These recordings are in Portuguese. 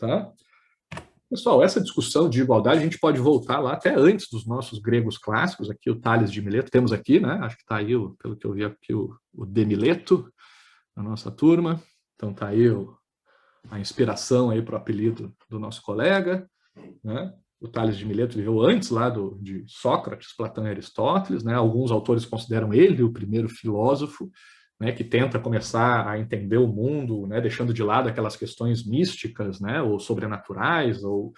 tá? Pessoal, essa discussão de igualdade a gente pode voltar lá até antes dos nossos gregos clássicos, aqui o Tales de Mileto, temos aqui, né? Acho que está aí, pelo que eu vi aqui, o de Mileto, na nossa turma. Então está aí a inspiração aí para o apelido do nosso colega, né? O Tales de Mileto viveu antes lá de Sócrates, Platão e Aristóteles, né? Alguns autores consideram ele o primeiro filósofo, né, que tenta começar a entender o mundo, né, deixando de lado aquelas questões místicas, né, ou sobrenaturais, ou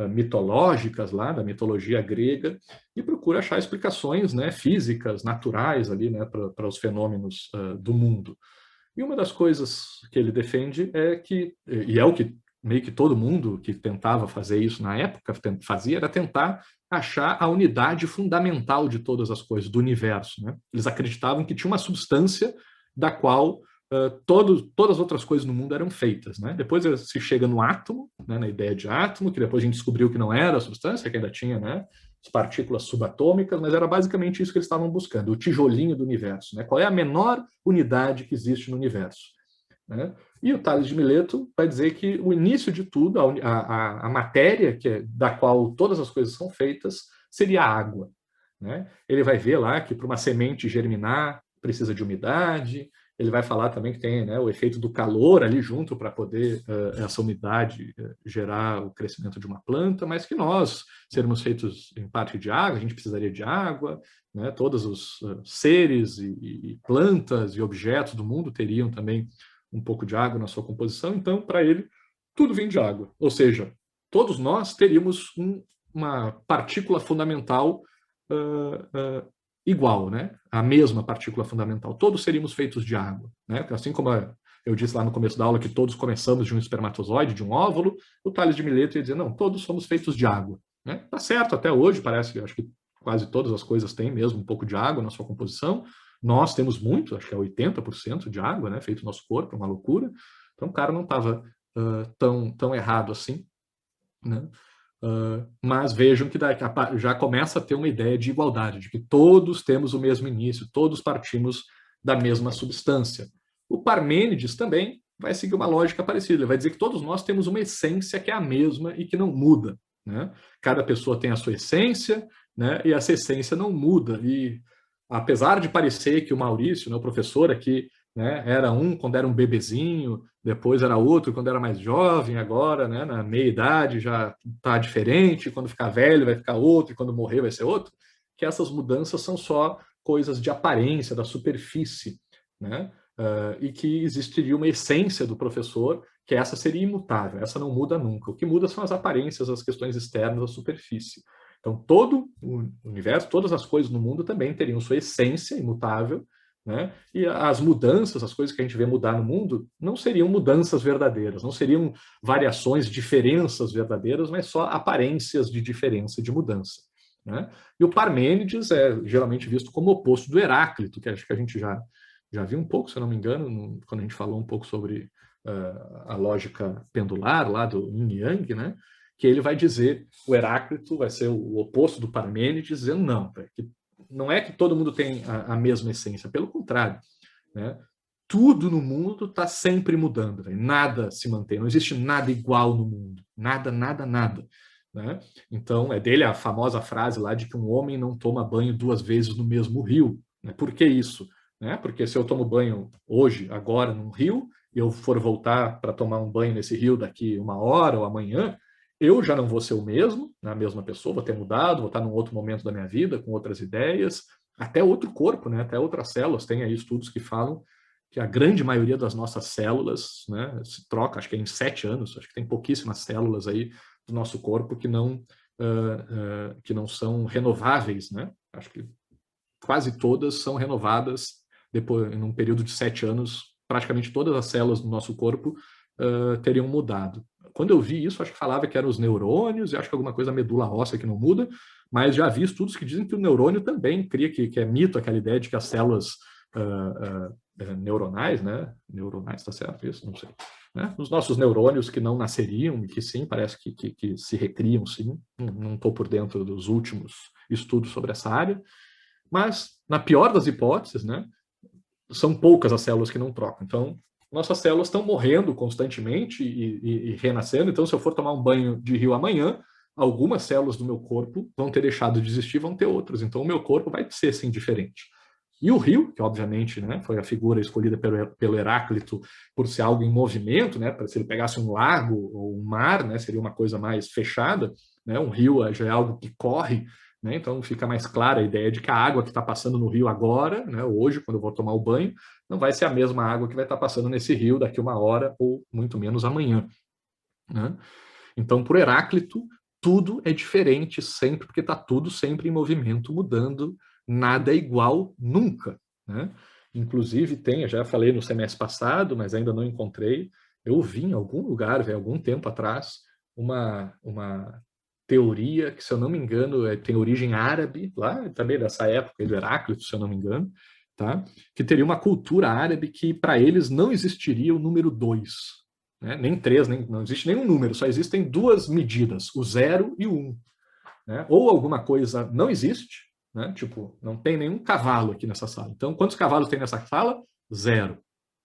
mitológicas lá da mitologia grega, e procura achar explicações, né, físicas, naturais ali, né, para os fenômenos do mundo. E uma das coisas que ele defende é que, e é o que meio que todo mundo que tentava fazer isso na época fazia, era tentar achar a unidade fundamental de todas as coisas, do universo, né? Eles acreditavam que tinha uma substância da qual todas as outras coisas no mundo eram feitas, né? Depois se chega no átomo, né, na ideia de átomo, que depois a gente descobriu que não era a substância, que ainda tinha, né, as partículas subatômicas, mas era basicamente isso que eles estavam buscando, o tijolinho do universo, né? Qual é a menor unidade que existe no universo, né? E o Tales de Mileto vai dizer que o início de tudo, a matéria da qual todas as coisas são feitas, seria a água, né? Ele vai ver lá que para uma semente germinar precisa de umidade. Ele vai falar também que tem, né, o efeito do calor ali junto para poder essa umidade gerar o crescimento de uma planta, mas que nós, sermos feitos em parte de água, a gente precisaria de água, né? Todos os seres e plantas e objetos do mundo teriam também um pouco de água na sua composição, então, para ele, tudo vem de água. Ou seja, todos nós teríamos uma partícula fundamental igual, né? A mesma partícula fundamental. Todos seríamos feitos de água, né? Assim como eu disse lá no começo da aula que todos começamos de um espermatozoide, de um óvulo, o Tales de Mileto ia dizer, não, todos somos feitos de água, né? Tá certo, até hoje parece, acho que quase todas as coisas têm mesmo um pouco de água na sua composição. Nós temos muito, acho que é 80% de água, né, feito no nosso corpo, é uma loucura. Então o cara não estava tão errado assim, né? Mas vejam que já começa a ter uma ideia de igualdade, de que todos temos o mesmo início, todos partimos da mesma substância. O Parmênides também vai seguir uma lógica parecida, ele vai dizer que todos nós temos uma essência que é a mesma e que não muda, né? Cada pessoa tem a sua essência, né? E essa essência não muda. E apesar de parecer que o Maurício, né, o professor aqui, né, era quando era um bebezinho, depois era outro quando era mais jovem, agora, né, na meia-idade já está diferente, quando ficar velho vai ficar outro, e quando morrer vai ser outro, que essas mudanças são só coisas de aparência, da superfície, né? E que existiria uma essência do professor, que essa seria imutável, essa não muda nunca. O que muda são as aparências, as questões externas, a superfície. Então, todo o universo, todas as coisas no mundo também teriam sua essência imutável, né? E as mudanças, as coisas que a gente vê mudar no mundo, não seriam mudanças verdadeiras, não seriam variações, diferenças verdadeiras, mas só aparências de diferença, de mudança, né? E o Parmênides é geralmente visto como oposto do Heráclito, que acho que a gente já viu um pouco, se eu não me engano, quando a gente falou um pouco sobre a lógica pendular lá do Yin Yang, né? Que ele vai dizer, o Heráclito vai ser o oposto do Parmênides, dizendo não, que não é que todo mundo tem a mesma essência, pelo contrário, né? Tudo no mundo está sempre mudando, véio. Nada se mantém, não existe nada igual no mundo, nada, nada, nada, né? Então, é dele a famosa frase lá de que um homem não toma banho 2 vezes no mesmo rio, né? Por que isso? Né? Porque se eu tomo banho hoje, agora, num rio, e eu for voltar para tomar um banho nesse rio daqui 1 hora ou amanhã, eu já não vou ser o mesmo, né, a mesma pessoa, vou ter mudado, vou estar num outro momento da minha vida, com outras ideias, até outro corpo, né, até outras células. Tem aí estudos que falam que a grande maioria das nossas células, né, se troca, acho que é em 7 anos, acho que tem pouquíssimas células aí do nosso corpo que não são renováveis, né? Acho que quase todas são renovadas depois, num período de 7 anos, praticamente todas as células do nosso corpo teriam mudado. Quando eu vi isso, acho que falava que eram os neurônios, e acho que alguma coisa da medula óssea que não muda, mas já vi estudos que dizem que o neurônio também cria, que é mito aquela ideia de que as células neuronais, né? Neuronais, está certo isso? Não sei. Né? Os nossos neurônios que não nasceriam, que sim, parece que se recriam, sim. Não estou por dentro dos últimos estudos sobre essa área, mas, na pior das hipóteses, né? São poucas as células que não trocam. Então, nossas células estão morrendo constantemente e renascendo. Então, se eu for tomar um banho de rio amanhã, algumas células do meu corpo vão ter deixado de existir, vão ter outras. Então, o meu corpo vai ser, sim, diferente. E o rio, que obviamente, né, foi a figura escolhida pelo Heráclito por ser algo em movimento, né, se ele pegasse um lago ou um mar, né, seria uma coisa mais fechada, né, um rio já é algo que corre, né, então fica mais clara a ideia de que a água que está passando no rio agora, né, hoje, quando eu vou tomar o banho, não vai ser a mesma água que vai estar passando nesse rio daqui uma hora ou muito menos amanhã. Né? Então, por Heráclito, tudo é diferente sempre, porque está tudo sempre em movimento, mudando, nada é igual nunca. Né? Inclusive, eu já falei no semestre passado, mas ainda não encontrei, eu vi em algum lugar, algum tempo atrás, uma teoria que, se eu não me engano, tem origem árabe, lá também dessa época do Heráclito, se eu não me engano, tá? Que teria uma cultura árabe que, para eles, não existiria o número 2. Né? Nem 3, não existe nenhum número, só existem duas medidas, o 0 e o 1. Né? Ou alguma coisa não existe, né? Tipo, não tem nenhum cavalo aqui nessa sala. Então, quantos cavalos tem nessa sala? 0.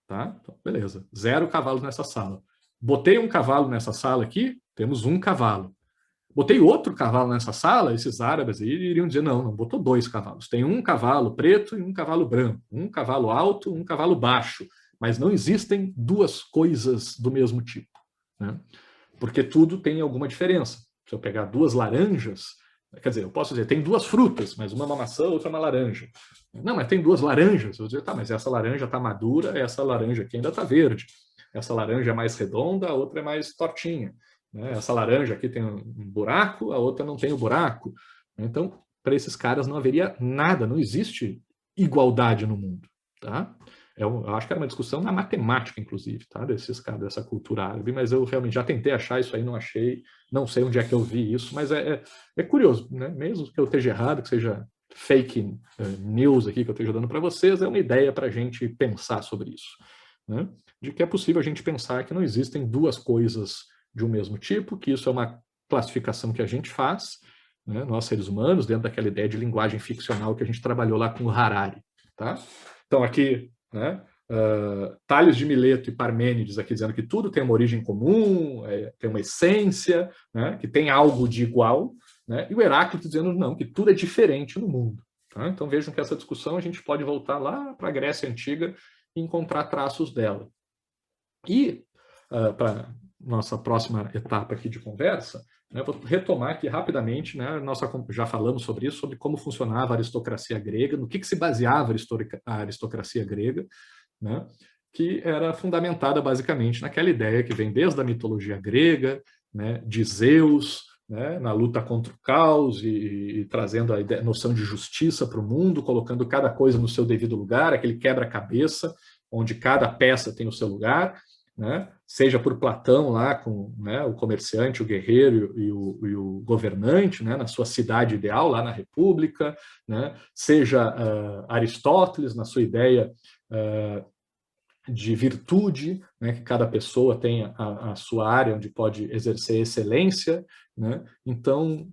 Tá? Então, beleza, 0 cavalos nessa sala. Botei um cavalo nessa sala aqui, temos um cavalo. Botei outro cavalo nessa sala, esses árabes aí iriam dizer, não, botou 2 cavalos. Tem um cavalo preto e um cavalo branco, um cavalo alto, um cavalo baixo, mas não existem duas coisas do mesmo tipo, né? Porque tudo tem alguma diferença. Se eu pegar 2 laranjas, quer dizer, eu posso dizer, tem 2 frutas, mas uma é uma maçã, outra é uma laranja. Não, mas tem 2 laranjas. Eu vou dizer, tá, mas essa laranja está madura, essa laranja aqui ainda está verde. Essa laranja é mais redonda, a outra é mais tortinha. Né? Essa laranja aqui tem um buraco, a outra não tem o buraco. Então, para esses caras não haveria nada, não existe igualdade no mundo. Tá? Eu acho que era uma discussão na matemática, inclusive, tá? Desses caras, dessa cultura árabe, mas eu realmente já tentei achar isso aí, não achei, não sei onde é que eu vi isso, mas é curioso, né? Mesmo que eu esteja errado, que seja fake news aqui que eu esteja dando para vocês, é uma ideia para a gente pensar sobre isso. Né? De que é possível a gente pensar que não existem duas coisas de um mesmo tipo, que isso é uma classificação que a gente faz, né, nós seres humanos, dentro daquela ideia de linguagem ficcional que a gente trabalhou lá com o Harari. Tá? Então aqui, né, Tales de Mileto e Parmênides aqui dizendo que tudo tem uma origem comum, tem uma essência, né, que tem algo de igual, né, e o Heráclito dizendo não, que tudo é diferente no mundo. Tá? Então vejam que essa discussão a gente pode voltar lá para a Grécia Antiga e encontrar traços dela. E para nossa próxima etapa aqui de conversa, né, vou retomar aqui rapidamente, né, já falamos sobre isso, sobre como funcionava a aristocracia grega, no que se baseava a aristocracia grega, né, que era fundamentada basicamente naquela ideia que vem desde a mitologia grega, né, de Zeus, né, na luta contra o caos e trazendo a noção de justiça para o mundo, colocando cada coisa no seu devido lugar, aquele quebra-cabeça, onde cada peça tem o seu lugar, né, seja por Platão lá com, né, o comerciante, o guerreiro e o governante, né, na sua cidade ideal, lá na República, né, seja Aristóteles na sua ideia de virtude, né, que cada pessoa tem a sua área onde pode exercer excelência. Né? Então,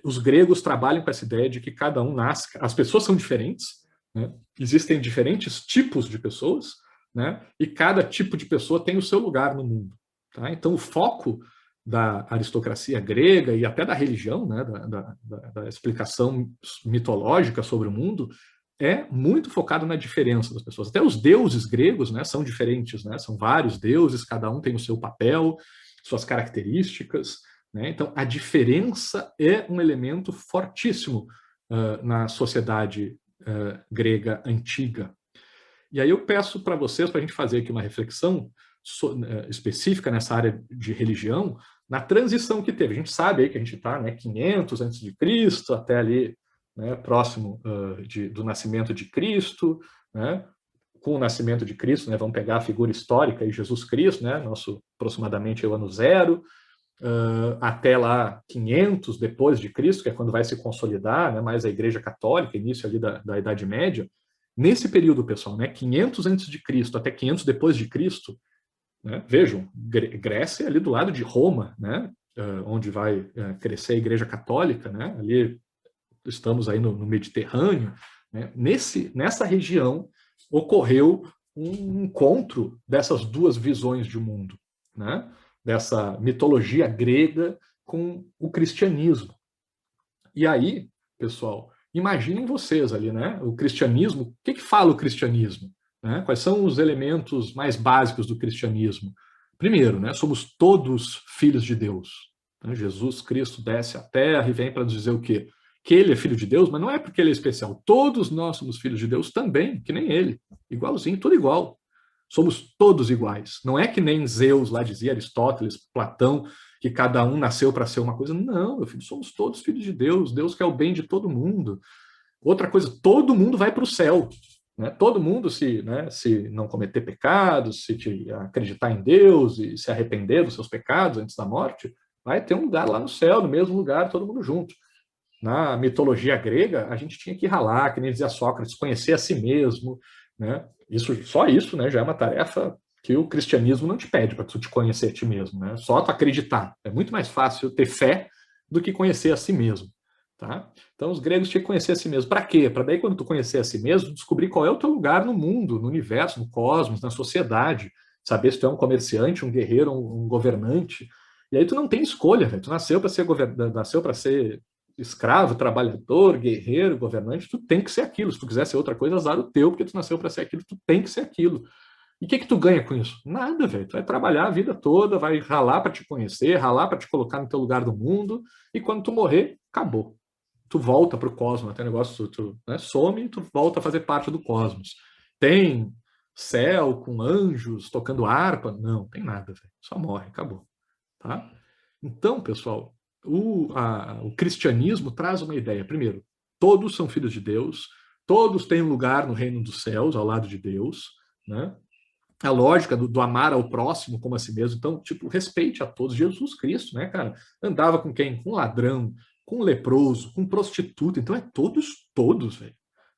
os gregos trabalham com essa ideia de que cada um nasce, as pessoas são diferentes, né? Existem diferentes tipos de pessoas, né? E cada tipo de pessoa tem o seu lugar no mundo. Tá? Então, o foco da aristocracia grega e até da religião, né? da explicação mitológica sobre o mundo, é muito focado na diferença das pessoas. Até os deuses gregos, né, são diferentes, né? São vários deuses, cada um tem o seu papel, suas características. Né? Então, a diferença é um elemento fortíssimo na sociedade grega antiga. E aí eu peço para vocês, para a gente fazer aqui uma reflexão específica nessa área de religião, na transição que teve. A gente sabe aí que a gente está, né, 500 a.C. até ali, né, próximo do nascimento de Cristo, né? Com o nascimento de Cristo, né, vamos pegar a figura histórica de Jesus Cristo, né, nosso aproximadamente o ano 0, até lá 500 depois de Cristo, que é quando vai se consolidar, né, mais a Igreja Católica, início ali da Idade Média. Nesse período, pessoal, né, 500 antes de Cristo até 500 depois de Cristo, né, vejam, Grécia ali do lado de Roma, né, onde vai crescer a Igreja Católica, né, ali estamos aí no Mediterrâneo, né? Nessa região ocorreu um encontro dessas duas visões de mundo, né? Dessa mitologia grega com o cristianismo. E aí, pessoal, imaginem vocês ali, né? O cristianismo, o que fala o cristianismo? Né? Quais são os elementos mais básicos do cristianismo? Primeiro, né? Somos todos filhos de Deus. Né? Jesus Cristo desce à terra e vem para nos dizer o quê? Que ele é filho de Deus, mas não é porque ele é especial. Todos nós somos filhos de Deus também, que nem ele. Igualzinho, tudo igual. Somos todos iguais. Não é que nem Zeus lá dizia, Aristóteles, Platão, que cada um nasceu para ser uma coisa. Não, meu filho, somos todos filhos de Deus. Deus quer o bem de todo mundo. Outra coisa, todo mundo vai para o céu. Né? Todo mundo, se não cometer pecados, se acreditar em Deus e se arrepender dos seus pecados antes da morte, vai ter um lugar lá no céu, no mesmo lugar, todo mundo junto. Na mitologia grega, a gente tinha que ralar, que nem dizia Sócrates, conhecer a si mesmo, né? Só isso, né, já é uma tarefa que o cristianismo não te pede para tu te conhecer a ti mesmo, né? Só tu acreditar. É muito mais fácil ter fé do que conhecer a si mesmo, tá? Então os gregos tinham que conhecer a si mesmo. Para quê? Para daí quando tu conhecer a si mesmo, descobrir qual é o teu lugar no mundo, no universo, no cosmos, na sociedade, saber se tu é um comerciante, um guerreiro, um governante. E aí tu não tem escolha, velho. Tu nasceu para ser escravo, trabalhador, guerreiro, governante, tu tem que ser aquilo. Se tu quiser ser outra coisa, azar o teu, porque tu nasceu para ser aquilo, tu tem que ser aquilo. E o que tu ganha com isso? Nada, velho. Tu vai trabalhar a vida toda, vai ralar para te conhecer, ralar para te colocar no teu lugar do mundo, e quando tu morrer, acabou. Tu volta para o cosmos, até negócio, tu né, some e tu volta a fazer parte do cosmos. Tem céu com anjos tocando harpa? Não, tem nada, velho. Só morre, acabou. Tá? Então, pessoal, o cristianismo traz uma ideia. Primeiro, todos são filhos de Deus, todos têm um lugar no reino dos céus, ao lado de Deus, né? A lógica do amar ao próximo como a si mesmo. Então, tipo, respeite a todos. Jesus Cristo, né, cara? Andava com quem? Com ladrão, com leproso, com prostituta. Então, é todos, velho.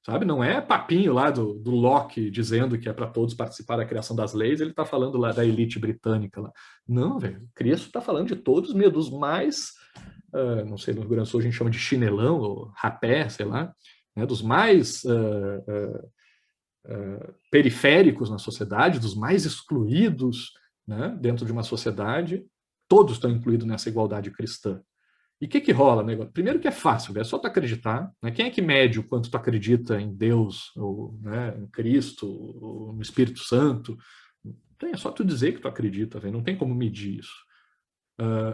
Sabe? Não é papinho lá do Locke dizendo que é para todos participar da criação das leis, ele está falando lá da elite britânica lá. Não, velho. Cristo está falando de todos, meio dos mais, não sei, no Rio Grande do Sul a gente chama de chinelão, ou rapé, sei lá, né, dos mais periféricos na sociedade, dos mais excluídos, né, dentro de uma sociedade. Todos estão incluídos nessa igualdade cristã. E o que rola, né? Primeiro que é fácil, é só tu acreditar. Né? Quem é que mede o quanto tu acredita em Deus, ou né, em Cristo, ou no Espírito Santo? Então, é só tu dizer que tu acredita, véio. Não tem como medir isso.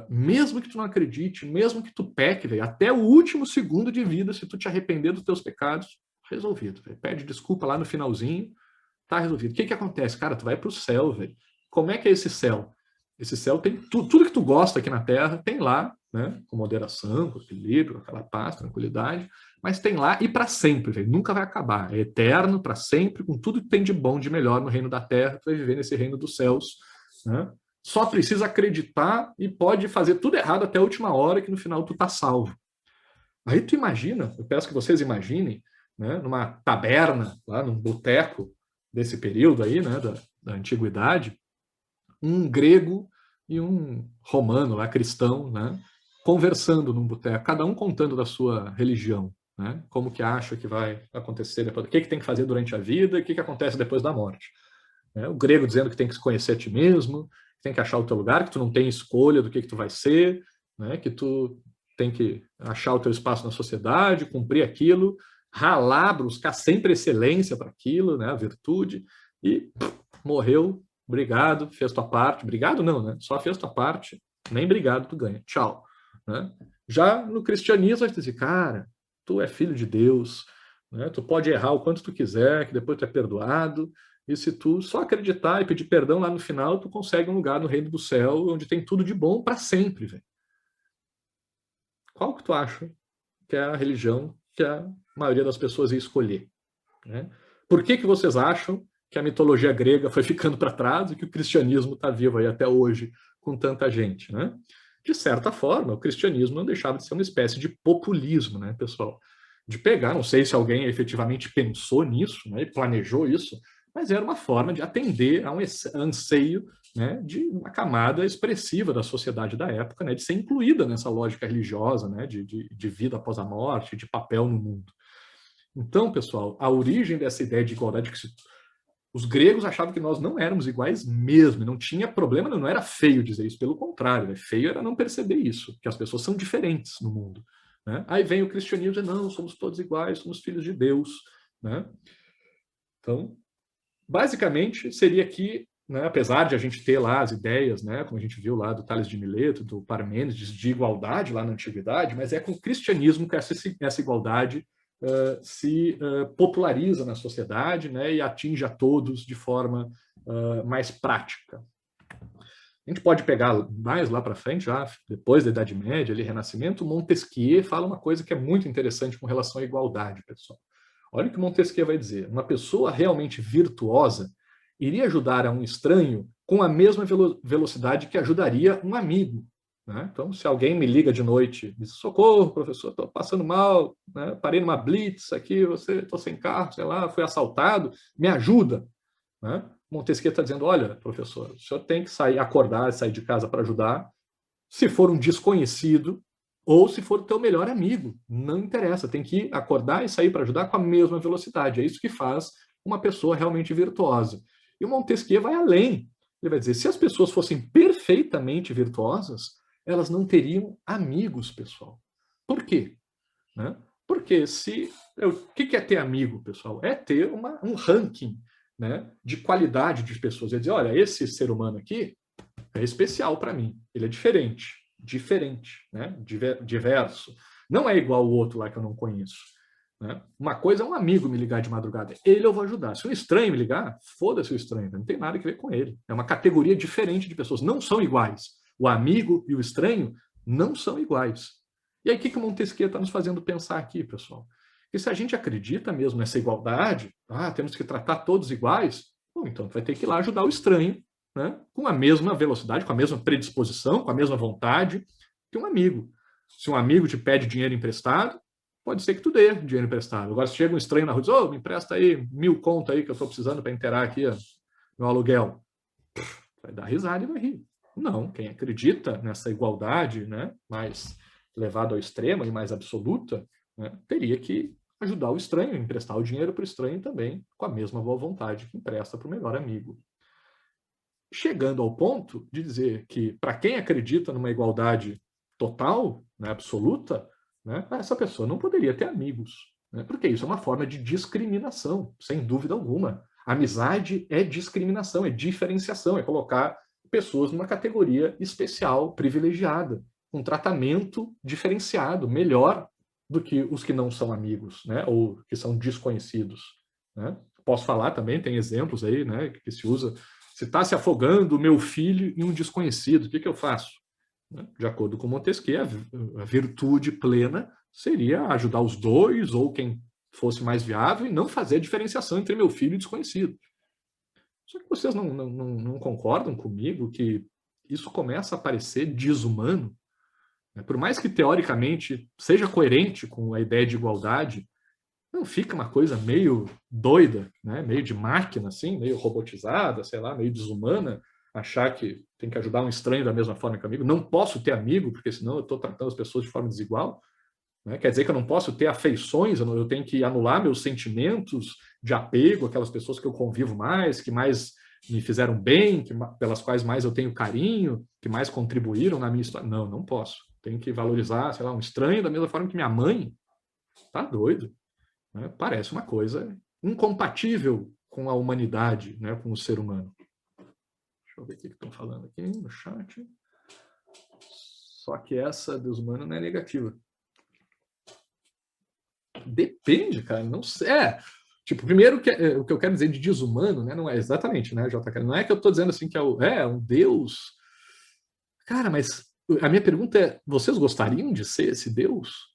Mesmo que tu não acredite, mesmo que tu peque, véio, até o último segundo de vida, se tu te arrepender dos teus pecados, resolvido. Véio. Pede desculpa lá no finalzinho, tá resolvido. O que acontece? Cara, tu vai pro céu, velho. Como é que é esse céu? Esse céu tem tudo que tu gosta aqui na Terra, tem lá, né? Com moderação, com equilíbrio, com aquela paz, tranquilidade, mas tem lá e para sempre, véio. Nunca vai acabar. É eterno, para sempre, com tudo que tem de bom, de melhor no reino da Terra, tu vai viver nesse reino dos céus, né? Só precisa acreditar e pode fazer tudo errado até a última hora, que no final tu tá salvo. Aí tu imagina, eu peço que vocês imaginem, né, numa taberna, lá num boteco desse período aí, né, da antiguidade, um grego e um romano, lá, cristão, né, conversando num boteco, cada um contando da sua religião, né, como que acha que vai acontecer depois, o que tem que fazer durante a vida e o que acontece depois da morte. Né? O grego dizendo que tem que se conhecer a ti mesmo, que tem que achar o teu lugar, que tu não tem escolha do que tu vai ser, né, que tu tem que achar o teu espaço na sociedade, cumprir aquilo, ralar, buscar sempre excelência para aquilo, né, a virtude, e morreu, obrigado, fez tua parte, obrigado não, né, só fez tua parte, nem obrigado tu ganha, tchau. Né? Já no cristianismo, a gente diz, cara, tu é filho de Deus, né, tu pode errar o quanto tu quiser, que depois tu é perdoado, e se tu só acreditar e pedir perdão lá no final, tu consegue um lugar no reino do céu, onde tem tudo de bom para sempre, velho. Qual que tu acha que é a religião que a maioria das pessoas ia escolher? Né? Por que vocês acham que a mitologia grega foi ficando para trás e que o cristianismo está vivo aí até hoje com tanta gente? Né? De certa forma, o cristianismo não deixava de ser uma espécie de populismo, né, pessoal? De pegar, não sei se alguém efetivamente pensou nisso, né, e planejou isso, mas era uma forma de atender a um anseio, né, de uma camada expressiva da sociedade da época, né, de ser incluída nessa lógica religiosa, né, de vida após a morte, de papel no mundo. Então, pessoal, a origem dessa ideia de igualdade, que Os gregos achavam que nós não éramos iguais mesmo, não tinha problema, não era feio dizer isso, pelo contrário, feio era não perceber isso, que as pessoas são diferentes no mundo. Né? Aí vem o cristianismo e diz, não, somos todos iguais, somos filhos de Deus. Né? Então, basicamente, seria que, né, apesar de a gente ter lá as ideias, né, como a gente viu lá do Tales de Mileto, do Parmênides, de igualdade lá na antiguidade, mas é com o cristianismo que essa igualdade se populariza na sociedade, né, e atinge a todos de forma mais prática. A gente pode pegar mais lá para frente, já depois da Idade Média, ali, Renascimento, Montesquieu fala uma coisa que é muito interessante com relação à igualdade, pessoal. Olha o que Montesquieu vai dizer. Uma pessoa realmente virtuosa iria ajudar a um estranho com a mesma velocidade que ajudaria um amigo. Né? Então, se alguém me liga de noite, diz, socorro, professor, estou passando mal, né? Parei numa blitz aqui, estou sem carro, sei lá, fui assaltado, me ajuda. Né? Montesquieu está dizendo, olha, professor, o senhor tem que acordar, sair de casa para ajudar, se for um desconhecido, ou se for o teu melhor amigo. Não interessa, tem que acordar e sair para ajudar com a mesma velocidade. É isso que faz uma pessoa realmente virtuosa. E o Montesquieu vai além. Ele vai dizer, se as pessoas fossem perfeitamente virtuosas, elas não teriam amigos, pessoal. Por quê? Né? Porque o que é ter amigo, pessoal? É ter um ranking, né, de qualidade de pessoas. É dizer, olha, esse ser humano aqui é especial para mim. Ele é diferente, né? Diverso. Não é igual o outro lá que eu não conheço. Né? Uma coisa é um amigo me ligar de madrugada. Ele eu vou ajudar. Se um estranho me ligar, foda-se o estranho. Não tem nada a ver com ele. É uma categoria diferente de pessoas. Não são iguais. O amigo e o estranho não são iguais. E aí o que o Montesquieu está nos fazendo pensar aqui, pessoal? Que se a gente acredita mesmo nessa igualdade, temos que tratar todos iguais, bom, então vai ter que ir lá ajudar o estranho, né, com a mesma velocidade, com a mesma predisposição, com a mesma vontade que um amigo. Se um amigo te pede dinheiro emprestado, pode ser que tu dê dinheiro emprestado. Agora, se chega um estranho na rua e diz, me empresta aí 1.000 conto aí que eu estou precisando para inteirar aqui meu aluguel. Vai dar risada e vai rir. Não, quem acredita nessa igualdade, né, mais levada ao extremo e mais absoluta, né, teria que ajudar o estranho, emprestar o dinheiro para o estranho também, com a mesma boa vontade que empresta para o melhor amigo. Chegando ao ponto de dizer que, para quem acredita numa igualdade total, né, absoluta, né, essa pessoa não poderia ter amigos, né, porque isso é uma forma de discriminação, sem dúvida alguma. Amizade é discriminação, é diferenciação, é colocar pessoas numa categoria especial, privilegiada, um tratamento diferenciado, melhor do que os que não são amigos, né, ou que são desconhecidos. Né? Posso falar também, tem exemplos aí, né, que se usa. Se está se afogando o meu filho em um desconhecido, o que eu faço? De acordo com Montesquieu, a virtude plena seria ajudar os dois, ou quem fosse mais viável, e não fazer a diferenciação entre meu filho e desconhecido. Só que vocês não concordam comigo que isso começa a parecer desumano? Por mais que teoricamente seja coerente com a ideia de igualdade, não fica uma coisa meio doida, né? Meio de máquina, assim, meio robotizada, sei lá, meio desumana, achar que tem que ajudar um estranho da mesma forma que amigo. Não posso ter amigo, porque senão eu estou tratando as pessoas de forma desigual. Né? Quer dizer que eu não posso ter afeições, eu tenho que anular meus sentimentos de apego, aquelas pessoas que eu convivo mais, que mais me fizeram bem, pelas quais mais eu tenho carinho, que mais contribuíram na minha história. Não posso. Tenho que valorizar, sei lá, um estranho da mesma forma que minha mãe. Tá doido. Né? Parece uma coisa incompatível com a humanidade, né? Com o ser humano. Deixa eu ver o que estão falando aqui no chat. Só que essa desumana não é negativa. Depende, cara. Não sei. Tipo, primeiro, o que eu quero dizer de desumano, né? Não é exatamente, né, JK? Não é que eu estou dizendo assim que é um Deus. Cara, mas a minha pergunta é: vocês gostariam de ser esse Deus?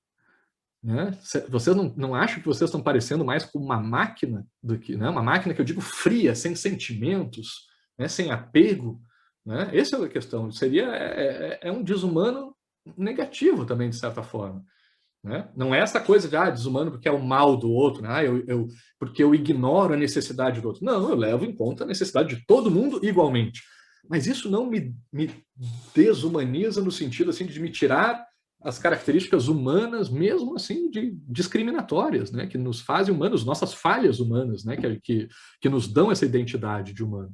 Né? Vocês não acham que vocês estão parecendo mais com uma máquina do que, né? Uma máquina que eu digo fria, sem sentimentos, né? Sem apego? Né? Essa é a questão. Seria um desumano negativo também, de certa forma. Né? Não é essa coisa de desumano porque é o mal do outro, né? Porque eu ignoro a necessidade do outro. Não, eu levo em conta a necessidade de todo mundo igualmente. Mas isso não me desumaniza no sentido assim, de me tirar as características humanas, mesmo assim, discriminatórias, né? Que nos fazem humanos, nossas falhas humanas, né? Que nos dão essa identidade de humano.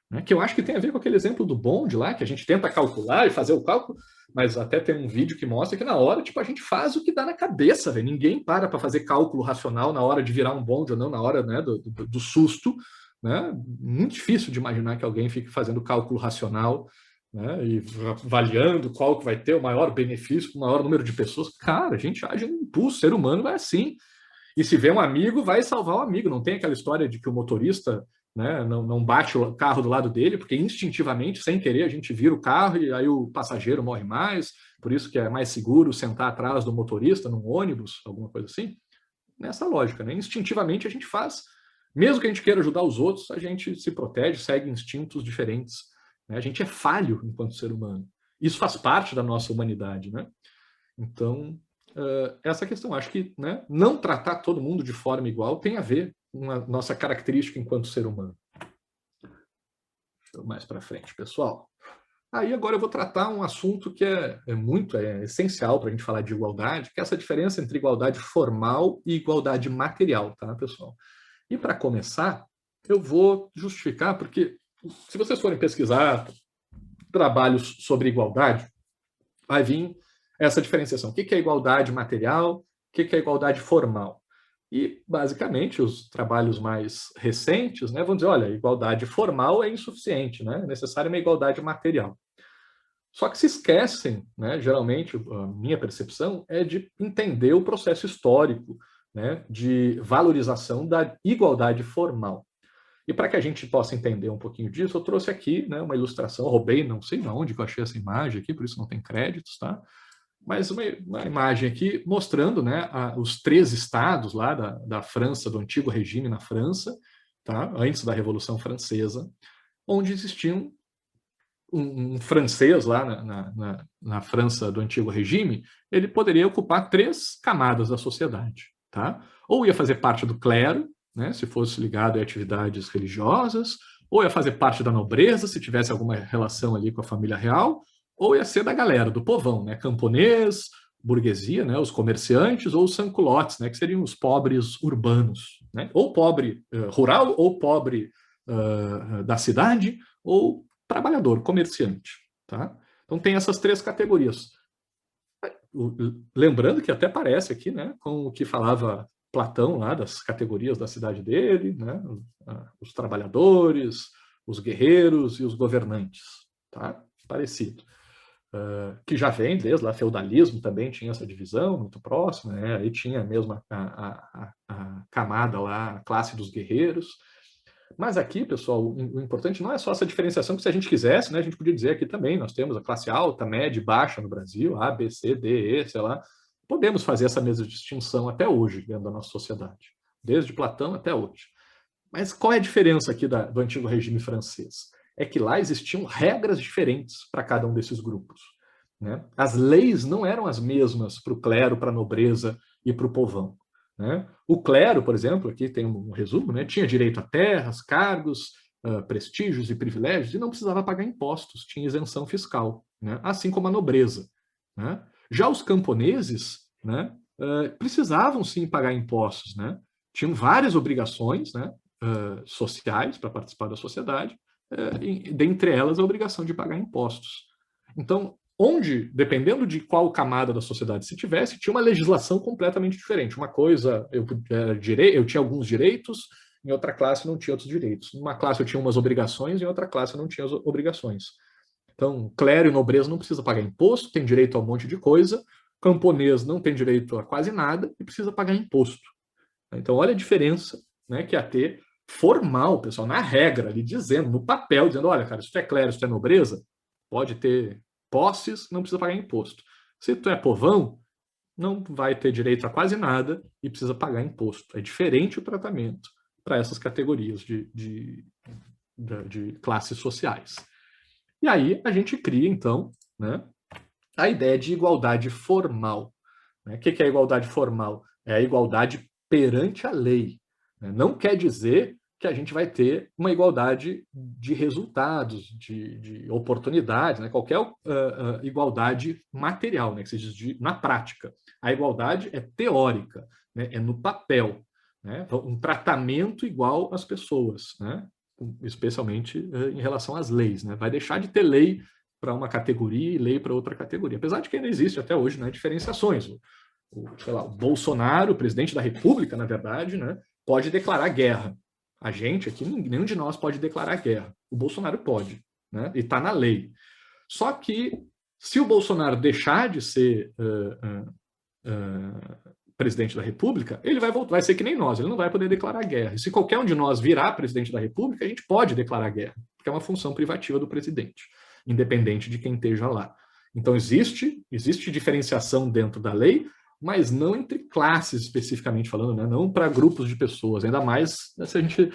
Né? Que eu acho que tem a ver com aquele exemplo do bonde lá, que a gente tenta calcular e fazer o cálculo, mas até tem um vídeo que mostra que na hora, tipo, a gente faz o que dá na cabeça, velho. Ninguém para fazer cálculo racional na hora de virar um bonde ou não, na hora, né, do susto, né? Muito difícil de imaginar que alguém fique fazendo cálculo racional, né, e avaliando qual que vai ter o maior benefício para o maior número de pessoas. Cara, a gente age no impulso, ser humano é assim. E se vê um amigo, vai salvar o amigo. Não tem aquela história de que o motorista, né, não bate o carro do lado dele, porque instintivamente, sem querer, a gente vira o carro e aí o passageiro morre mais. Por isso que é mais seguro sentar atrás do motorista num ônibus, alguma coisa assim. Nessa lógica, né? Instintivamente a gente faz. Mesmo que a gente queira ajudar os outros, a gente se protege, segue instintos diferentes. Né? A gente é falho enquanto ser humano. Isso faz parte da nossa humanidade, né? Então, essa questão, acho que, né, não tratar todo mundo de forma igual tem a ver com a nossa característica enquanto ser humano. Mais para frente, pessoal. Aí agora eu vou tratar um assunto que é essencial para a gente falar de igualdade, que é essa diferença entre igualdade formal e igualdade material, tá, pessoal? E para começar, eu vou justificar, porque se vocês forem pesquisar trabalhos sobre igualdade, vai vir essa diferenciação. O que é igualdade material? O que é igualdade formal? E, basicamente, os trabalhos mais recentes, né, vão dizer, olha, igualdade formal é insuficiente, né? É necessária uma igualdade material. Só que se esquecem, né, geralmente, a minha percepção é de entender o processo histórico, né, de valorização da igualdade formal. E para que a gente possa entender um pouquinho disso, eu trouxe aqui, né, uma ilustração, roubei, não sei de onde que eu achei essa imagem aqui, por isso não tem créditos, tá? Mas uma imagem aqui mostrando, né, os 3 estados lá da França, do antigo regime na França, tá? Antes da Revolução Francesa, onde existiam um francês lá na França do antigo regime, ele poderia ocupar 3 camadas da sociedade. Tá? Ou ia fazer parte do clero, né, se fosse ligado a atividades religiosas, ou ia fazer parte da nobreza, se tivesse alguma relação ali com a família real, ou ia ser da galera, do povão, né, camponês, burguesia, né, os comerciantes, ou os sans-culottes, né, que seriam os pobres urbanos, né, ou pobre rural, ou pobre da cidade, ou trabalhador, comerciante. Tá? Então tem essas 3 categorias. Lembrando que até parece aqui, né, com o que falava Platão lá das categorias da cidade dele, né, os trabalhadores, os guerreiros e os governantes. Tá? Parecido. Que já vem desde lá, feudalismo também tinha essa divisão muito próxima, né? Aí tinha mesmo a camada lá, a classe dos guerreiros. Mas aqui, pessoal, o importante não é só essa diferenciação, que se a gente quisesse, né, a gente podia dizer aqui também, nós temos a classe alta, média e baixa no Brasil, A, B, C, D, E, sei lá. Podemos fazer essa mesma distinção até hoje dentro da nossa sociedade, desde Platão até hoje. Mas qual é a diferença aqui do antigo regime francês? É que lá existiam regras diferentes para cada um desses grupos. Né? As leis não eram as mesmas para o clero, para a nobreza e para o povão. Né? O clero, por exemplo, aqui tem um resumo, né? Tinha direito a terras, cargos, prestígios e privilégios e não precisava pagar impostos, tinha isenção fiscal, né? Assim como a nobreza. Né? Já os camponeses, né, precisavam sim pagar impostos, né? Tinham várias obrigações, né, sociais para participar da sociedade, dentre elas a obrigação de pagar impostos. Então, onde, dependendo de qual camada da sociedade se tivesse, tinha uma legislação completamente diferente. Uma coisa, eu tinha alguns direitos, em outra classe não tinha outros direitos. Numa classe eu tinha umas obrigações, em outra classe eu não tinha as obrigações. Então, clero e nobreza não precisa pagar imposto, tem direito a um monte de coisa, camponês não tem direito a quase nada e precisa pagar imposto. Então, olha a diferença, né, que ia ter formal, pessoal, na regra, ali dizendo, no papel, dizendo, olha, cara, se tu é clero, se tu é nobreza, pode ter posses, não precisa pagar imposto. Se tu é povão, não vai ter direito a quase nada e precisa pagar imposto. É diferente o tratamento para essas categorias de classes sociais. E aí a gente cria, então, né, a ideia de igualdade formal. Né? O que é a igualdade formal? É a igualdade perante a lei. Né? Não quer dizer que a gente vai ter uma igualdade de resultados, de oportunidades, né? Qualquer igualdade material, né? Que se diz na prática. A igualdade é teórica, né? É no papel, né? Um tratamento igual às pessoas, né? Especialmente em relação às leis, né? Vai deixar de ter lei para uma categoria e lei para outra categoria, apesar de que ainda existe até hoje, né, diferenciações. Sei lá, o Bolsonaro, o presidente da República, na verdade, né, pode declarar guerra. A gente aqui, nenhum de nós pode declarar guerra. O Bolsonaro pode, né? E está na lei. Só que, se o Bolsonaro deixar de ser presidente da República, ele vai ser que nem nós, ele não vai poder declarar guerra. E se qualquer um de nós virar presidente da República, a gente pode declarar guerra, porque é uma função privativa do presidente, independente de quem esteja lá. Então, existe diferenciação dentro da lei, mas não entre classes, especificamente falando, né? Não para grupos de pessoas, ainda mais se a gente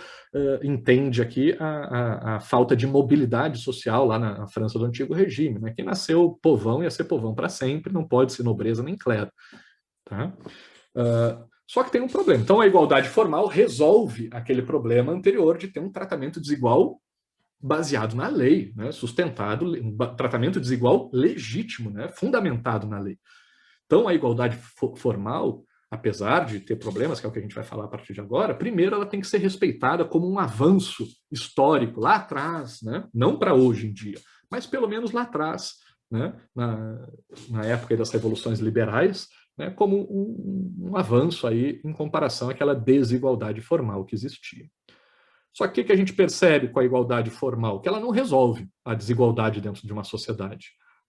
entende aqui a falta de mobilidade social lá na França do Antigo Regime. Né? Quem nasceu povão ia ser povão para sempre, não pode ser nobreza nem clero. Tá? Só que tem um problema. Então, a igualdade formal resolve aquele problema anterior de ter um tratamento desigual baseado na lei, né? Sustentado, um tratamento desigual legítimo, né? Fundamentado na lei. Então, a igualdade formal, apesar de ter problemas, que é o que a gente vai falar a partir de agora, primeiro ela tem que ser respeitada como um avanço histórico lá atrás, né? Não para hoje em dia, mas pelo menos lá atrás, né? Na época das revoluções liberais, né? Como um avanço aí em comparação àquela desigualdade formal que existia. Só que o que a gente percebe com a igualdade formal? Que ela não resolve a desigualdade dentro de uma sociedade.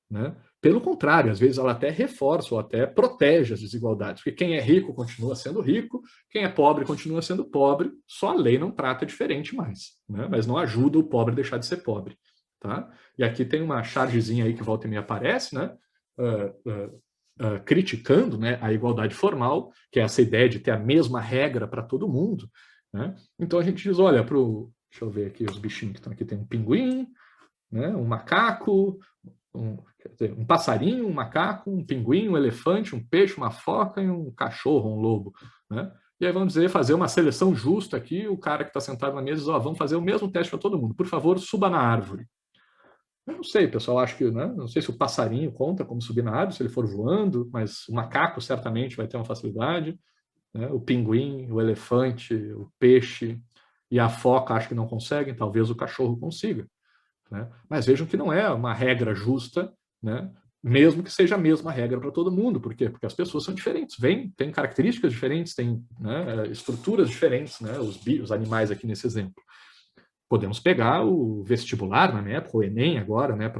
Né? Pelo contrário, às vezes ela até reforça ou até protege as desigualdades, porque quem é rico continua sendo rico, quem é pobre continua sendo pobre, só a lei não trata diferente mais, né? Mas não ajuda o pobre a deixar de ser pobre. Tá? E aqui tem uma chargezinha aí que volta e meia aparece, né? Criticando, né, a igualdade formal, que é essa ideia de ter a mesma regra para todo mundo. Né? Então a gente diz, olha, deixa eu ver aqui os bichinhos que estão aqui, tem um pinguim, né, um macaco, um passarinho, um macaco, um pinguim, um elefante, um peixe, uma foca e um cachorro, um lobo. Né? E aí vamos dizer, fazer uma seleção justa aqui, o cara que está sentado na mesa diz, vamos fazer o mesmo teste para todo mundo. Por favor, suba na árvore. Eu não sei, pessoal, acho que, né, não sei se o passarinho conta como subir na árvore, se ele for voando, mas o macaco certamente vai ter uma facilidade. Né? O pinguim, o elefante, o peixe e a foca acho que não conseguem, talvez o cachorro consiga. Né? Mas vejam que não é uma regra justa, né? Mesmo que seja a mesma regra para todo mundo. Por quê? Porque as pessoas são diferentes, têm características diferentes, têm, né, estruturas diferentes, né? Os animais aqui nesse exemplo. Podemos pegar o vestibular, na minha época, o Enem agora, né,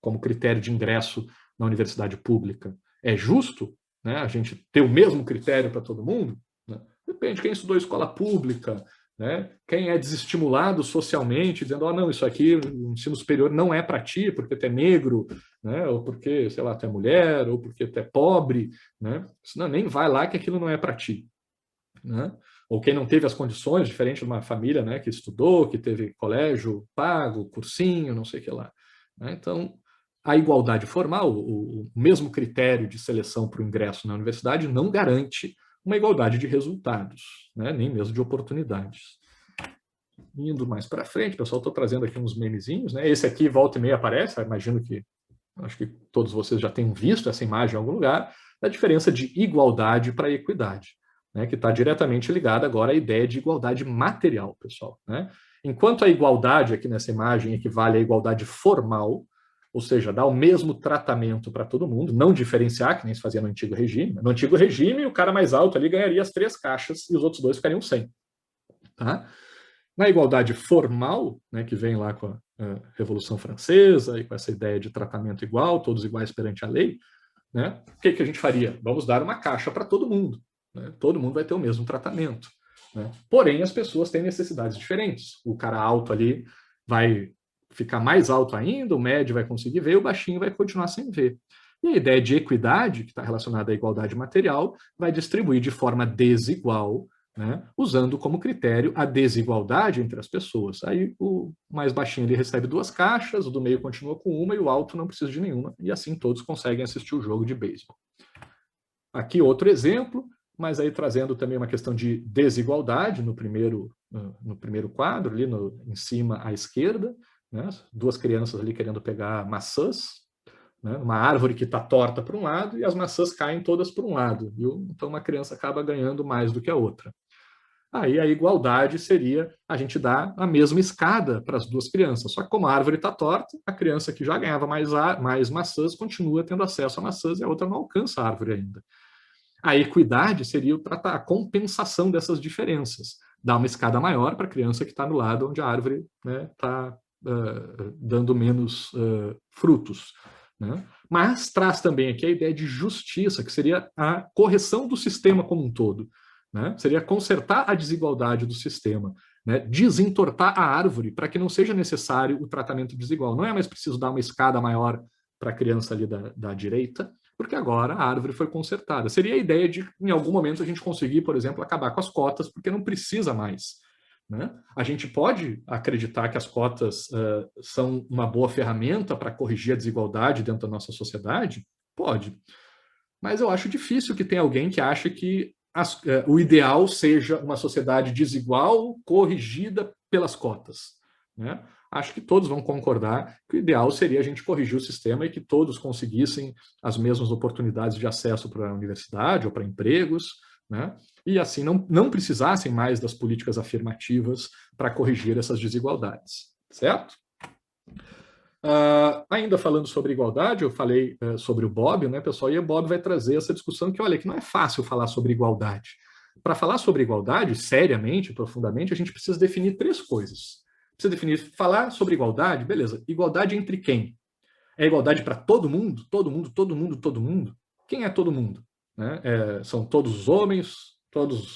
como critério de ingresso na universidade pública. É justo, né, a gente ter o mesmo critério para todo mundo? Né? Depende de quem estudou escola pública, né? Quem é desestimulado socialmente, dizendo, não, isso aqui, o ensino superior não é para ti, porque tu é negro, né? Ou porque, sei lá, tu é mulher, ou porque tu é pobre, né? Senão, nem vai lá que aquilo não é para ti. Né? Ou quem não teve as condições, diferente de uma família, né, que estudou, que teve colégio pago, cursinho, não sei o que lá. Né? Então, a igualdade formal, o mesmo critério de seleção para o ingresso na universidade, não garante uma igualdade de resultados, né? Nem mesmo de oportunidades. Indo mais para frente, pessoal, estou trazendo aqui uns memezinhos. Né? Esse aqui, volta e meia, aparece, imagino que, acho que todos vocês já tenham visto essa imagem em algum lugar, da diferença de igualdade para equidade. Né, que está diretamente ligada agora à ideia de igualdade material, pessoal. Né? Enquanto a igualdade aqui nessa imagem equivale à igualdade formal, ou seja, dar o mesmo tratamento para todo mundo, não diferenciar, que nem se fazia no antigo regime. No antigo regime, o cara mais alto ali ganharia as 3 caixas e os outros 2 ficariam sem. Tá? Na igualdade formal, né, que vem lá com a Revolução Francesa e com essa ideia de tratamento igual, todos iguais perante a lei, né, o que a gente faria? Vamos dar uma caixa para todo mundo. Né? Todo mundo vai ter o mesmo tratamento. Né? Porém, as pessoas têm necessidades diferentes. O cara alto ali vai ficar mais alto ainda, o médio vai conseguir ver, o baixinho vai continuar sem ver. E a ideia de equidade, que está relacionada à igualdade material, vai distribuir de forma desigual, né? Usando como critério a desigualdade entre as pessoas. Aí o mais baixinho ele recebe 2 caixas, o do meio continua com uma e o alto não precisa de nenhuma. E assim todos conseguem assistir o jogo de beisebol. Aqui outro exemplo, mas aí trazendo também uma questão de desigualdade no primeiro no primeiro quadro, ali em cima à esquerda, né? Duas crianças ali querendo pegar maçãs, né? Uma árvore que está torta para um lado e as maçãs caem todas para um lado. Então uma criança acaba ganhando mais do que a outra. Aí a igualdade seria a gente dar a mesma escada para as duas crianças. Só que como a árvore está torta, a criança que já ganhava mais maçãs continua tendo acesso a maçãs e a outra não alcança a árvore ainda. A equidade seria a compensação dessas diferenças. Dar uma escada maior para a criança que está no lado onde a árvore está dando menos frutos. Né? Mas traz também aqui a ideia de justiça, que seria a correção do sistema como um todo. Né? Seria consertar a desigualdade do sistema, né? Desentortar a árvore para que não seja necessário o tratamento desigual. Não é mais preciso dar uma escada maior para a criança ali da direita, porque agora a árvore foi consertada. Seria a ideia de, em algum momento, a gente conseguir, por exemplo, acabar com as cotas, porque não precisa mais. Né? A gente pode acreditar que as cotas são uma boa ferramenta para corrigir a desigualdade dentro da nossa sociedade? Pode. Mas eu acho difícil que tenha alguém que ache que o ideal seja uma sociedade desigual corrigida pelas cotas. Né? Acho que todos vão concordar que o ideal seria a gente corrigir o sistema e que todos conseguissem as mesmas oportunidades de acesso para a universidade ou para empregos, né? E assim não precisassem mais das políticas afirmativas para corrigir essas desigualdades, certo? Ainda falando sobre igualdade, eu falei sobre o Bob, né, pessoal? E o Bob vai trazer essa discussão que, olha, que não é fácil falar sobre igualdade. Para falar sobre igualdade, seriamente, profundamente, a gente precisa definir três coisas. Precisa definir, falar sobre igualdade, beleza. Igualdade entre quem? É igualdade para todo mundo? Todo mundo, todo mundo, todo mundo? Quem é todo mundo? Né? São todos os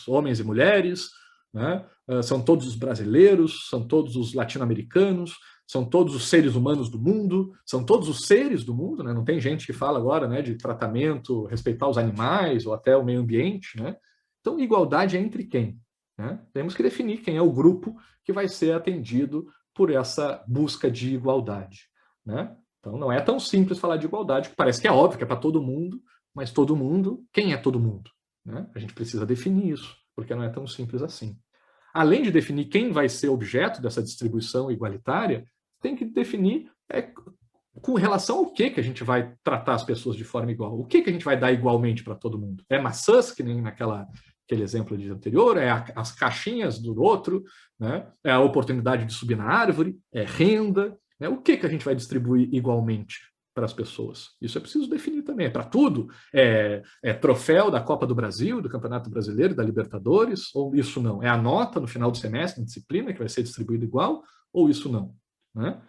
homens e mulheres, né? São todos os brasileiros, são todos os latino-americanos, são todos os seres humanos do mundo, são todos os seres do mundo, né? Não tem gente que fala agora, né, de tratamento, respeitar os animais ou até o meio ambiente, né? Então, igualdade é entre quem? Né? Temos que definir quem é o grupo que vai ser atendido por essa busca de igualdade, né? Então, não é tão simples falar de igualdade, que parece que é óbvio que é para todo mundo, mas todo mundo, quem é todo mundo? Né? A gente precisa definir isso, porque não é tão simples assim. Além de definir quem vai ser objeto dessa distribuição igualitária, tem que definir com relação ao que a gente vai tratar as pessoas de forma igual. O que a gente vai dar igualmente para todo mundo? É maçãs, que nem aquele exemplo anterior, é as caixinhas do outro, né? É a oportunidade de subir na árvore, é renda, né? O que a gente vai distribuir igualmente para as pessoas? Isso é preciso definir também. É para tudo? É troféu da Copa do Brasil, do Campeonato Brasileiro, da Libertadores? Ou isso não? É a nota no final do semestre, na disciplina, que vai ser distribuída igual? Ou isso não? Né?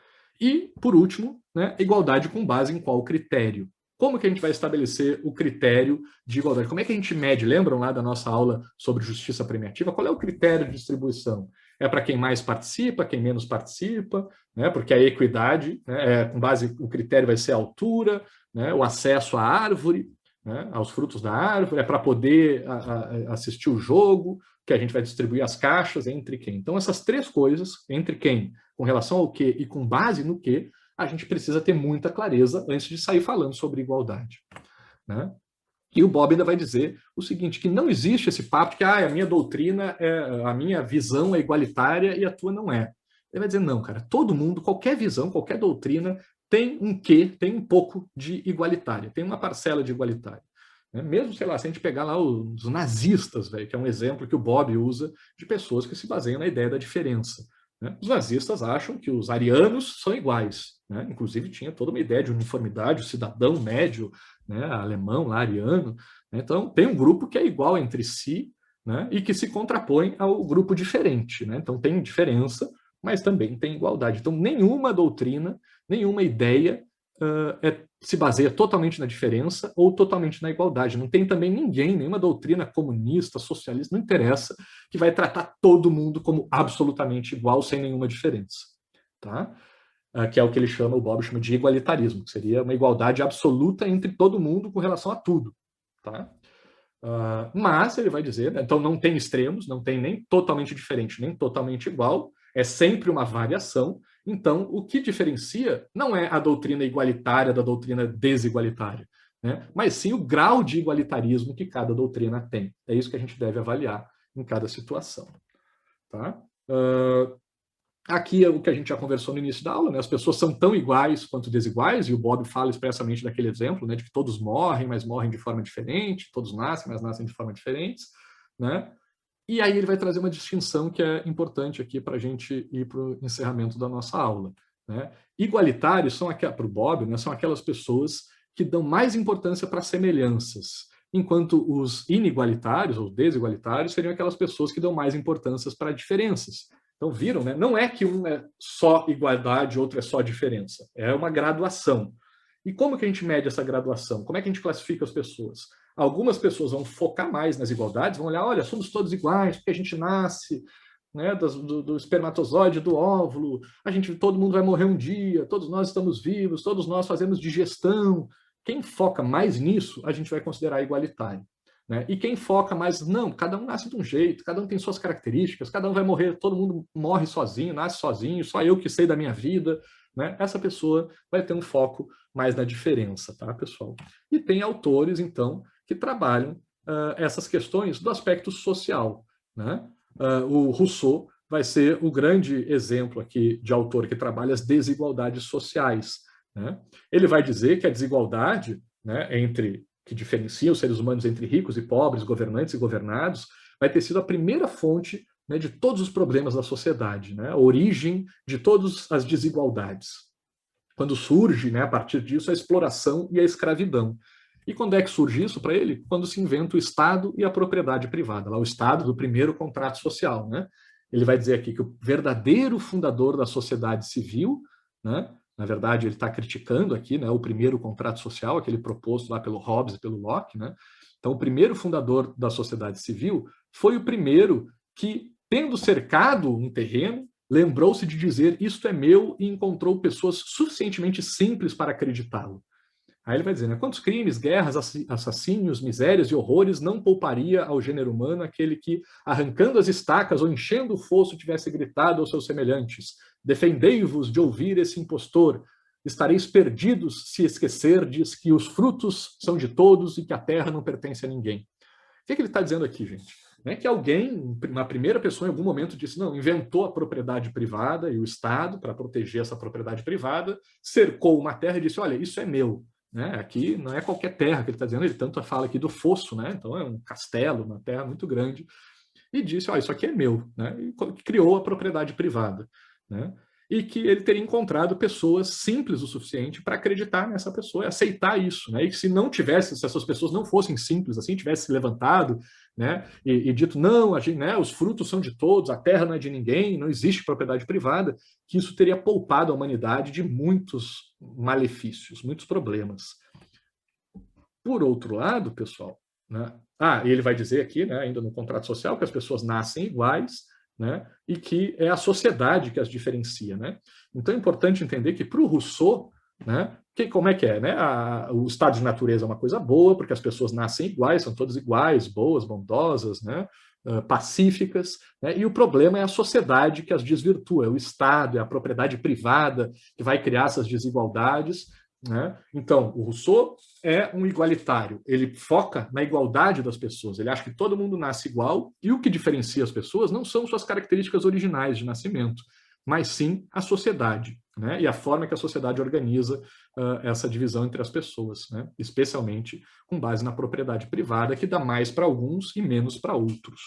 E, por último, né, igualdade com base em qual critério? Como que a gente vai estabelecer o critério de igualdade? Como é que a gente mede? Lembram lá da nossa aula sobre justiça premiativa? Qual é o critério de distribuição? É para quem mais participa, quem menos participa, né? Porque a equidade, né, com base, o critério vai ser a altura, né, o acesso à árvore, né, aos frutos da árvore, é para poder assistir o jogo, que a gente vai distribuir as caixas entre quem. Então, essas três coisas, entre quem, com relação ao que e com base no que, a gente precisa ter muita clareza antes de sair falando sobre igualdade. Né? E o Bob ainda vai dizer o seguinte, que não existe esse papo de que a minha doutrina, a minha visão é igualitária e a tua não é. Ele vai dizer, não, cara, todo mundo, qualquer visão, qualquer doutrina, tem um pouco de igualitária, tem uma parcela de igualitária. Mesmo, sei lá, se a gente pegar lá os nazistas, que é um exemplo que o Bob usa de pessoas que se baseiam na ideia da diferença. Né? Os nazistas acham que os arianos são iguais. Né? Inclusive, tinha toda uma ideia de uniformidade, o cidadão médio, né, alemão, lá, ariano. Né? Então, tem um grupo que é igual entre si, né, e que se contrapõe ao grupo diferente. Né? Então, tem diferença, mas também tem igualdade. Então, nenhuma doutrina, nenhuma ideia se baseia totalmente na diferença ou totalmente na igualdade. Não tem também ninguém, nenhuma doutrina comunista, socialista, não interessa, que vai tratar todo mundo como absolutamente igual, sem nenhuma diferença. Tá? Que é o que ele chama, o Bob chama de igualitarismo, que seria uma igualdade absoluta entre todo mundo com relação a tudo. Tá? Mas ele vai dizer, né, então não tem extremos, não tem nem totalmente diferente, nem totalmente igual, é sempre uma variação. Então, o que diferencia não é a doutrina igualitária da doutrina desigualitária, né? Mas sim o grau de igualitarismo que cada doutrina tem. É isso que a gente deve avaliar em cada situação. Tá? Aqui é o que a gente já conversou no início da aula, né? As pessoas são tão iguais quanto desiguais, e o Bob fala expressamente daquele exemplo, né? De que todos morrem, mas morrem de forma diferente, todos nascem, mas nascem de forma diferentes, né? E aí ele vai trazer uma distinção que é importante aqui para a gente ir para o encerramento da nossa aula, né? Igualitários são, para o Bob, né, são aquelas pessoas que dão mais importância para semelhanças, enquanto os inigualitários ou desigualitários seriam aquelas pessoas que dão mais importância para diferenças. Então, viram, né? Não é que um é só igualdade, outro é só diferença. É uma graduação. E como que a gente mede essa graduação? Como é que a gente classifica as pessoas? Algumas pessoas vão focar mais nas igualdades, vão olhar, olha, somos todos iguais, porque a gente nasce, né, do espermatozoide, do óvulo, todo mundo vai morrer um dia, todos nós estamos vivos, todos nós fazemos digestão. Quem foca mais nisso, a gente vai considerar igualitário. Né? E quem foca mais, não, cada um nasce de um jeito, cada um tem suas características, cada um vai morrer, todo mundo morre sozinho, nasce sozinho, só eu que sei da minha vida, né? Essa pessoa vai ter um foco mais na diferença, tá, pessoal? E tem autores, então, que trabalham essas questões do aspecto social, né? O Rousseau vai ser o grande exemplo aqui de autor que trabalha as desigualdades sociais, né? Ele vai dizer que a desigualdade, né, que diferencia os seres humanos entre ricos e pobres, governantes e governados, vai ter sido a primeira fonte, né, de todos os problemas da sociedade, né, a origem de todas as desigualdades. Quando surge, né, a partir disso, a exploração e a escravidão. E quando é que surge isso para ele? Quando se inventa o Estado e a propriedade privada, lá o Estado do primeiro contrato social. Né? Ele vai dizer aqui que o verdadeiro fundador da sociedade civil, né, na verdade, ele está criticando aqui, né, o primeiro contrato social, aquele proposto lá pelo Hobbes e pelo Locke. Né? Então, o primeiro fundador da sociedade civil foi o primeiro que, tendo cercado um terreno, lembrou-se de dizer isto é meu e encontrou pessoas suficientemente simples para acreditá-lo. Aí ele vai dizer, né, quantos crimes, guerras, assassínios, misérias e horrores não pouparia ao gênero humano aquele que, arrancando as estacas ou enchendo o fosso, tivesse gritado aos seus semelhantes, defendei-vos de ouvir esse impostor, estareis perdidos se esquecerdes que os frutos são de todos e que a terra não pertence a ninguém. O que ele está dizendo aqui, gente? Né, que alguém, uma primeira pessoa, em algum momento disse, não, inventou a propriedade privada e o Estado, para proteger essa propriedade privada, cercou uma terra e disse, olha, isso é meu. Né? Aqui não é qualquer terra que ele está dizendo, ele tanto fala aqui do fosso, né? Então é um castelo, uma terra muito grande, e disse, isso aqui é meu, né? E criou a propriedade privada, né? E que ele teria encontrado pessoas simples o suficiente para acreditar nessa pessoa e aceitar isso, né? E que se não tivesse, se essas pessoas não fossem simples assim, tivesse se levantado, né? E dito, não, a gente, né, os frutos são de todos, a terra não é de ninguém, não existe propriedade privada, que isso teria poupado a humanidade de muitos malefícios, muitos problemas. Por outro lado, pessoal, né? E ele vai dizer aqui, né, ainda no contrato social, que as pessoas nascem iguais, né, e que é a sociedade que as diferencia. Né? Então é importante entender que para o Rousseau, né, como é que é? Né? O estado de natureza é uma coisa boa, porque as pessoas nascem iguais, são todas iguais, boas, bondosas, né, pacíficas, né? E o problema é a sociedade que as desvirtua, é o Estado, é a propriedade privada que vai criar essas desigualdades. Né? Então, o Rousseau é um igualitário, ele foca na igualdade das pessoas, ele acha que todo mundo nasce igual e o que diferencia as pessoas não são suas características originais de nascimento, mas sim a sociedade, né? E a forma que a sociedade organiza essa divisão entre as pessoas, né? Especialmente com base na propriedade privada, que dá mais para alguns e menos para outros.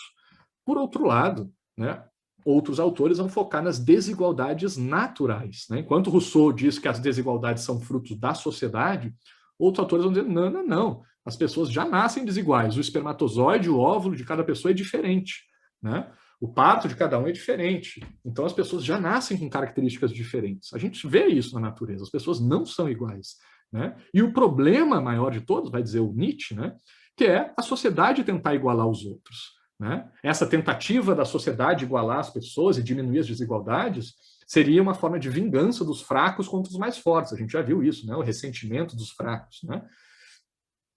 Por outro lado, né, outros autores vão focar nas desigualdades naturais. Né? Enquanto Rousseau diz que as desigualdades são frutos da sociedade, outros autores vão dizer, não, não, não, as pessoas já nascem desiguais, o espermatozoide, o óvulo de cada pessoa é diferente, né? O parto de cada um é diferente, então as pessoas já nascem com características diferentes. A gente vê isso na natureza, as pessoas não são iguais. Né? E o problema maior de todos, vai dizer o Nietzsche, né, que é a sociedade tentar igualar os outros. Né? Essa tentativa da sociedade igualar as pessoas e diminuir as desigualdades seria uma forma de vingança dos fracos contra os mais fortes. A gente já viu isso, né? O ressentimento dos fracos. Né?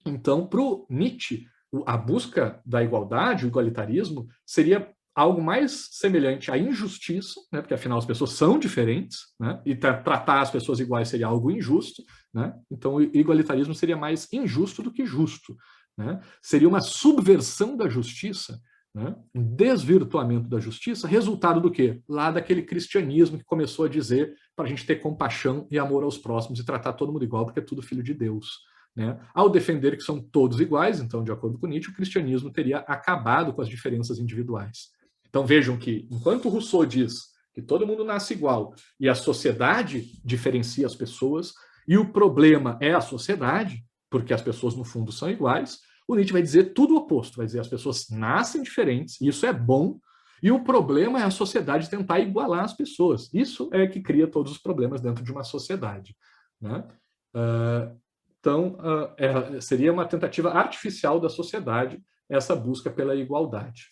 Então, para o Nietzsche, a busca da igualdade, o igualitarismo, seria algo mais semelhante à injustiça, né? Porque afinal as pessoas são diferentes, né? E tratar as pessoas iguais seria algo injusto. Né? Então, o igualitarismo seria mais injusto do que justo. Né? Seria uma subversão da justiça, né? Um desvirtuamento da justiça, resultado do quê? Lá daquele cristianismo que começou a dizer para a gente ter compaixão e amor aos próximos e tratar todo mundo igual, porque é tudo filho de Deus. Né? Ao defender que são todos iguais, então, de acordo com Nietzsche, o cristianismo teria acabado com as diferenças individuais. Então vejam que, enquanto Rousseau diz que todo mundo nasce igual e a sociedade diferencia as pessoas, e o problema é a sociedade, porque as pessoas, no fundo, são iguais, o Nietzsche vai dizer tudo o oposto, vai dizer as pessoas nascem diferentes, e isso é bom, e o problema é a sociedade tentar igualar as pessoas. Isso é que cria todos os problemas dentro de uma sociedade. Né? Então, seria uma tentativa artificial da sociedade essa busca pela igualdade.